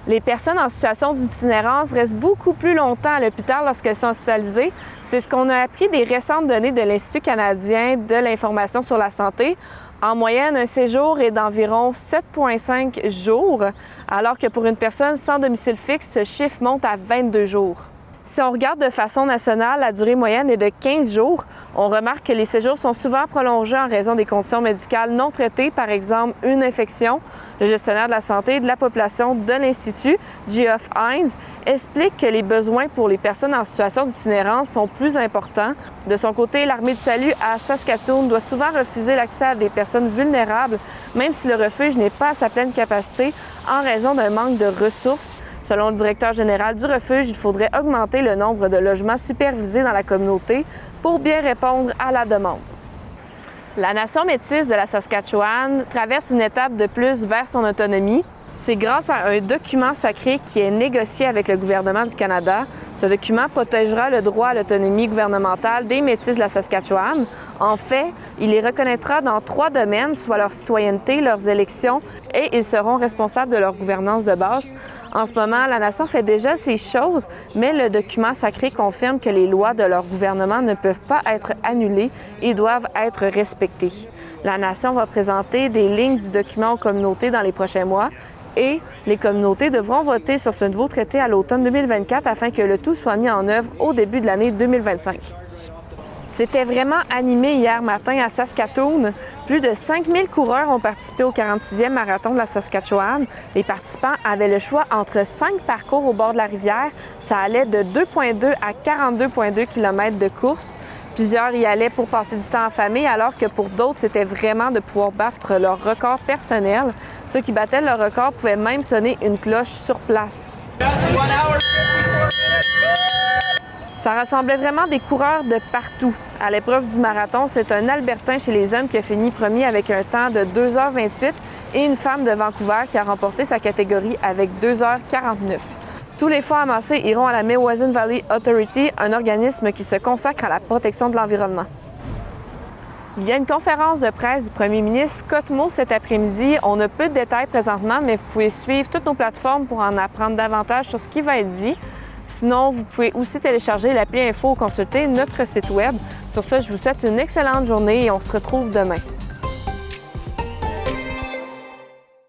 Les personnes en situation d'itinérance restent beaucoup plus longtemps à l'hôpital lorsqu'elles sont hospitalisées. C'est ce qu'on a appris des récentes données de l'Institut canadien de l'information sur la santé. En moyenne, un séjour est d'environ 7,5 jours, alors que pour une personne sans domicile fixe, ce chiffre monte à 22 jours. Si on regarde de façon nationale, la durée moyenne est de 15 jours. On remarque que les séjours sont souvent prolongés en raison des conditions médicales non traitées, par exemple une infection. Le gestionnaire de la santé et de la population de l'Institut, Geoff Hines, explique que les besoins pour les personnes en situation d'itinérance sont plus importants. De son côté, l'Armée du Salut à Saskatoon doit souvent refuser l'accès à des personnes vulnérables, même si le refuge n'est pas à sa pleine capacité en raison d'un manque de ressources. Selon le directeur général du refuge, il faudrait augmenter le nombre de logements supervisés dans la communauté pour bien répondre à la demande. La nation métisse de la Saskatchewan traverse une étape de plus vers son autonomie. C'est grâce à un document sacré qui est négocié avec le gouvernement du Canada. Ce document protégera le droit à l'autonomie gouvernementale des Métis de la Saskatchewan. En fait, il les reconnaîtra dans 3 domaines, soit leur citoyenneté, leurs élections, et ils seront responsables de leur gouvernance de base. En ce moment, la nation fait déjà ces choses, mais le document sacré confirme que les lois de leur gouvernement ne peuvent pas être annulées et doivent être respectées. La nation va présenter des lignes du document aux communautés dans les prochains mois, et les communautés devront voter sur ce nouveau traité à l'automne 2024 afin que le tout soit mis en œuvre au début de l'année 2025. C'était vraiment animé hier matin à Saskatoon. Plus de 5000 coureurs ont participé au 46e marathon de la Saskatchewan. Les participants avaient le choix entre 5 parcours au bord de la rivière. Ça allait de 2,2 à 42,2 km de course. Plusieurs y allaient pour passer du temps en famille, alors que pour d'autres, c'était vraiment de pouvoir battre leur record personnel. Ceux qui battaient leur record pouvaient même sonner une cloche sur place. Ça rassemblait vraiment des coureurs de partout. À l'épreuve du marathon, c'est un Albertain chez les hommes qui a fini premier avec un temps de 2h28 et une femme de Vancouver qui a remporté sa catégorie avec 2h49. Tous les fonds amassés iront à la Mewasin Valley Authority, un organisme qui se consacre à la protection de l'environnement. Il y a une conférence de presse du premier ministre Scott Moe cet après-midi. On a peu de détails présentement, mais vous pouvez suivre toutes nos plateformes pour en apprendre davantage sur ce qui va être dit. Sinon, vous pouvez aussi télécharger l'appli Info ou consulter notre site web. Sur ce, je vous souhaite une excellente journée et on se retrouve demain.